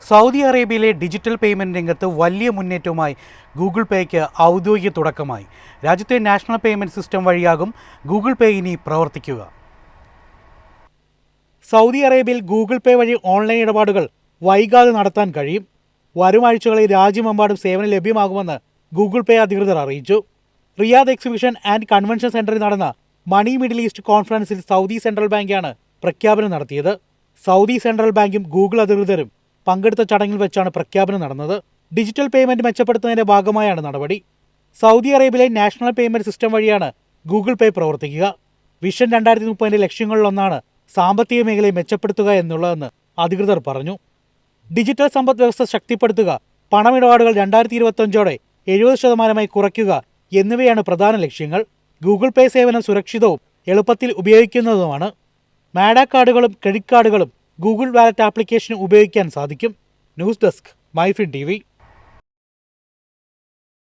Saudi അറേബ്യയിലെ digital payment രംഗത്ത് വലിയ മുന്നേറ്റവുമായി ഗൂഗിൾ പേയ്ക്ക് ഔദ്യോഗിക തുടക്കമായി. രാജ്യത്തെ നാഷണൽ പേയ്മെന്റ് സിസ്റ്റം വഴിയാകും ഗൂഗിൾ പേ ഇനി പ്രവർത്തിക്കുക. സൗദി അറേബ്യയിൽ ഗൂഗിൾ പേ വഴി ഓൺലൈൻ ഇടപാടുകൾ വൈകാതെ നടത്താൻ കഴിയും. വരും ആഴ്ചകളിൽ രാജ്യമെമ്പാടും സേവനം ലഭ്യമാകുമെന്ന് ഗൂഗിൾ പേ അധികൃതർ അറിയിച്ചു. റിയാദ് എക്സിബിഷൻ ആൻഡ് കൺവെൻഷൻ സെന്ററിൽ നടന്ന മണി മിഡിൽ ഈസ്റ്റ് കോൺഫറൻസിൽ സൗദി സെൻട്രൽ ബാങ്കാണ് പ്രഖ്യാപനം നടത്തിയത്. സൗദി സെൻട്രൽ ബാങ്കും ഗൂഗിൾ അധികൃതരും പങ്കെടുത്ത ചടങ്ങിൽ വെച്ചാണ് പ്രഖ്യാപനം നടന്നത്. ഡിജിറ്റൽ പേയ്മെന്റ് മെച്ചപ്പെടുത്തുന്നതിന്റെ ഭാഗമായാണ് നടപടി. സൗദി അറേബ്യയിലെ നാഷണൽ പേയ്മെന്റ് സിസ്റ്റം വഴിയാണ് ഗൂഗിൾ പേ പ്രവർത്തിക്കുക. വിഷൻ 2030 ലക്ഷ്യങ്ങളിലൊന്നാണ് സാമ്പത്തിക മേഖലയെ മെച്ചപ്പെടുത്തുക എന്നുള്ളതെന്ന് അധികൃതർ പറഞ്ഞു. ഡിജിറ്റൽ സമ്പദ് വ്യവസ്ഥ ശക്തിപ്പെടുത്തുക, പണമിടപാടുകൾ 2025ഓടെ 70% കുറയ്ക്കുക എന്നിവയാണ് പ്രധാന ലക്ഷ്യങ്ങൾ. ഗൂഗിൾ പേ സേവനം സുരക്ഷിതവും എളുപ്പത്തിൽ ഉപയോഗിക്കുന്നതുമാണ്. മാഡ കാർഡുകളും ക്രെഡിറ്റ് കാർഡുകളും ഗൂഗിൾ വാലറ്റ് ആപ്ലിക്കേഷൻ ഉപയോഗിക്കാൻ സാധിക്കും. News desk, MyFin TV.